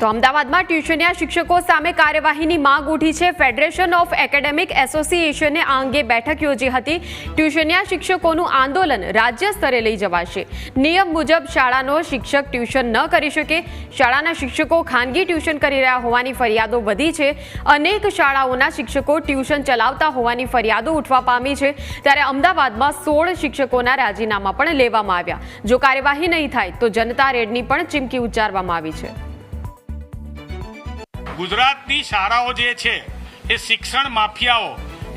તો અમદાવાદમાં ટ્યુશનિયા શિક્ષકો સામે કાર્યવાહીની માંગ ઉઠી છે। ફેડરેશન ઓફ એકેડેમિક એસોસિએશને આ અંગે બેઠક યોજી હતી। ટ્યુશનિયા શિક્ષકોનું આંદોલન રાજ્ય સ્તરે લઈ જવાશે। નિયમ મુજબ શાળાનો શિક્ષક ટ્યુશન ન કરી શકે। શાળાના શિક્ષકો ખાનગી ટ્યુશન કરી રહ્યા હોવાની ફરિયાદો વધી છે। અનેક શાળાઓના શિક્ષકો ટ્યુશન ચલાવતા હોવાની ફરિયાદો ઉઠવા પામી છે। ત્યારે અમદાવાદમાં 16 શિક્ષકોના રાજીનામા પણ લેવામાં આવ્યા। જો કાર્યવાહી નહીં થાય તો જનતા રેડની પણ ચીમકી ઉચ્ચારવામાં આવી છે। ગુજરાતની શાળાઓ જે છે એ શિક્ષણ માફિયાઓ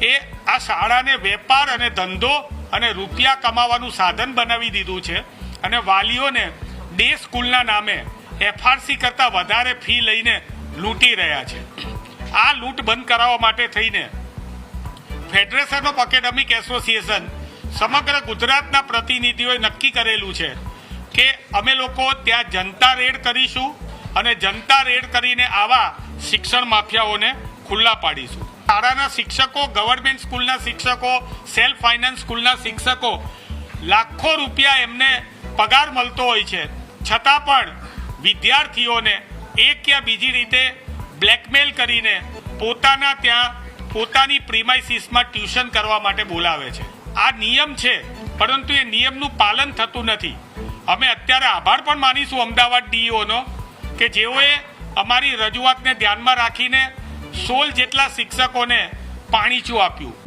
એ આ શાળાને વેપાર અને ધંધો અને રૂપિયા કમાવાનું સાધન બનાવી દીધું છે અને વાલીઓને ડે સ્કૂલના નામે એફઆરસી કરતાં વધારે ફી લઈને લૂંટી રહ્યા છે। આ લૂંટ બંધ કરાવવા માટે થઈને ફેડરેશન ઓફ એકેડેમિક એસોસિએશન સમગ્ર ગુજરાતના પ્રતિનિધિઓએ નક્કી કરેલું છે કે અમે લોકો ત્યાં જનતા રેડ કરીશું અને જનતા રેડ કરીને આવા શિક્ષણ માફિયાઓને ખુલ્લા પાડીશું। શાળાના શિક્ષકો, ગવર્મેન્ટ સ્કૂલના શિક્ષકો, સેલ્ફ ફાઇનાન્સ સ્કૂલના શિક્ષકો લાખો રૂપિયા એમને પગાર મળતો હોય છે, છતાં પણ વિદ્યાર્થીઓને એક યા બીજી રીતે બ્લેકમેલ કરીને પોતાના ત્યાં પોતાની પ્રીમાઇસીસમાં ટ્યુશન કરવા માટે બોલાવે છે। આ નિયમ છે, પરંતુ એ નિયમનું પાલન થતું નથી। અમે અત્યારે આભાર પણ માનીશું અમદાવાદ ડીઈઓનો કે જેઓએ અમારી રજૂઆતને ધ્યાનમાં રાખીને 16 જેટલા શિક્ષકોને પાણીચું આપ્યું।